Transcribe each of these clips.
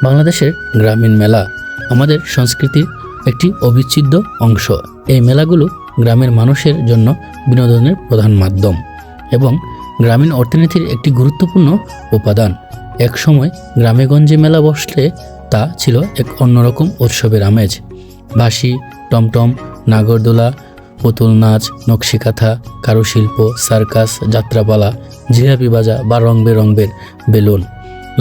বাংলাদেশের গ্রামীণ মেলা আমাদের সংস্কৃতির একটি অবিচ্ছেদ্য অংশ। এই মেলাগুলো গ্রামের মানুষের জন্য বিনোদনের প্রধান মাধ্যম এবং গ্রামীণ অর্থনীতির একটি গুরুত্বপূর্ণ উপাদান। এক সময় গ্রামেগঞ্জে মেলা বসলে তা ছিল এক অন্যরকম উৎসবের আমেজ। বাঁশি, টমটম, নাগরদোলা, পুতুল নাচ, নকশিকাঁথা, কারুশিল্প, সার্কাস, যাত্রাপালা, জিলাপি ভাজা বা রং বেরঙের বেলুন,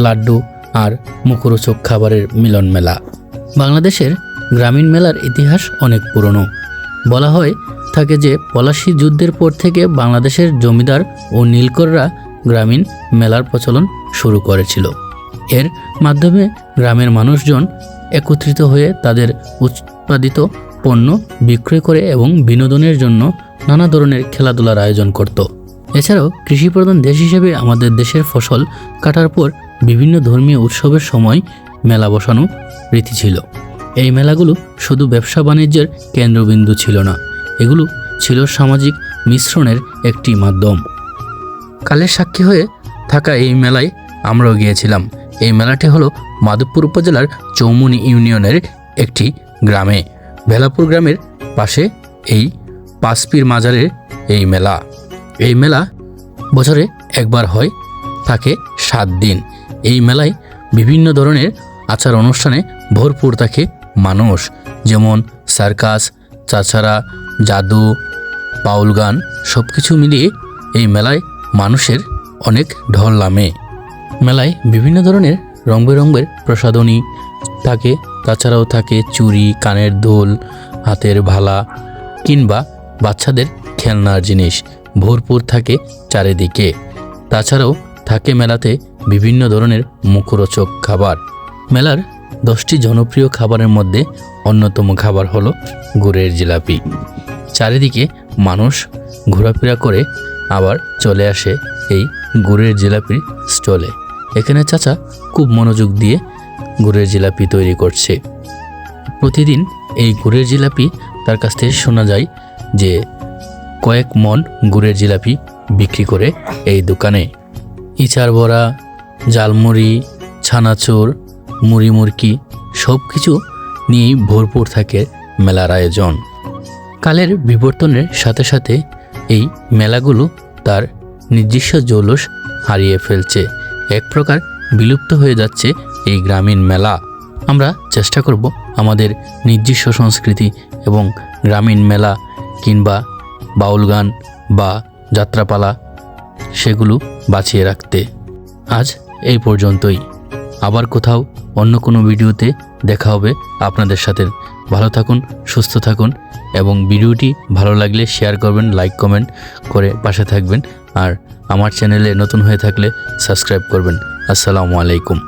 লাড্ডু আর মুখরোচক খাবারের মিলন মেলা। বাংলাদেশের গ্রামীণ মেলার ইতিহাস অনেক পুরনো। বলা হয় থাকে যে পলাশী যুদ্ধের পর থেকে বাংলাদেশের জমিদার ও নীলকররা গ্রামীণ মেলার প্রচলন শুরু করেছিল। এর মাধ্যমে গ্রামের মানুষজন একত্রিত হয়ে তাদের উৎপাদিত পণ্য বিক্রয় করে এবং বিনোদনের জন্য নানা ধরনের খেলাধুলার আয়োজন করত। এছাড়াও কৃষিপ্রধান দেশ হিসেবে আমাদের দেশের ফসল কাটার পর বিভিন্ন ধর্মীয় উৎসবের সময় মেলা বসানো রীতি ছিল। এই মেলাগুলো শুধু ব্যবসা বাণিজ্যের কেন্দ্রবিন্দু ছিল না, এগুলো ছিল সামাজিক মিশ্রণের একটি মাধ্যম। কালের সাক্ষী হয়ে থাকা এই মেলায় আমরাও গিয়েছিলাম। এই মেলাটি হলো মাধবপুর উপজেলার চৌমুনি ইউনিয়নের একটি গ্রামে। ভেলাপুর গ্রামের পাশে এই পাঁচপীর মাজারের এই মেলা। এই মেলা বছরে একবার হয়, থাকে 7 দিন। এই মেলায় বিভিন্ন ধরনের আচার অনুষ্ঠানে ভরপুর থাকে মানুষ, যেমন সার্কাস, তাছাড়া জাদু, বাউল গান, সব কিছু মিলিয়ে এই মেলায় মানুষের অনেক ঢল নামে। মেলায় বিভিন্ন ধরনের রং বেরঙের প্রসাধনী থাকে, তাছাড়াও থাকে চুড়ি, কানের দুল, হাতের ভালা কিংবা বাচ্চাদের খেলনার জিনিস ভরপুর থাকে চারিদিকে। তাছাড়াও থাকে মেলাতে বিভিন্ন ধরনের মুখরোচক খাবার। মেলার 10টি জনপ্রিয় খাবারের মধ্যে অন্যতম খাবার হলো গুড়ের জিলাপি। চারিদিকে মানুষ ঘোরাফেরা করে আবার চলে আসে এই গুড়ের জিলাপির স্টলে। এখানে চাচা খুব মনোযোগ দিয়ে গুড়ের জিলাপি তৈরি করছে। প্রতিদিন এই গুড়ের জিলাপি তার কাছ থেকে শোনা যায় যে কয়েক মন গুড়ের জিলাপি বিক্রি করে এই দোকানে। ইচার বড়া, জালমুড়ি, ছানাচুর, মুড়ি মুরকি সব কিছু নিয়েই ভরপুর থাকে মেলার আয়োজন। কালের বিবর্তনের সাথে সাথে এই মেলাগুলো তার নিজস্ব জৌলুস হারিয়ে ফেলছে। এক প্রকার বিলুপ্ত হয়ে যাচ্ছে এই গ্রামীণ মেলা। আমরা চেষ্টা করব আমাদের নিজস্ব সংস্কৃতি এবং গ্রামীণ মেলা কিংবা বাউল গান বা যাত্রাপালা সেগুলো বাঁচিয়ে রাখতে। আজ এই পর্যন্তই। আবার কোথাও অন্য কোনো ভিডিওতে দেখা হবে আপনাদের সাথে। ভালো থাকুন, সুস্থ থাকুন এবং ভিডিওটি ভালো লাগলে শেয়ার করবেন, লাইক কমেন্ট করে পাশে থাকবেন। আর আমার চ্যানেলে নতুন হয়ে থাকলে সাবস্ক্রাইব করবেন। আসসালামু আলাইকুম।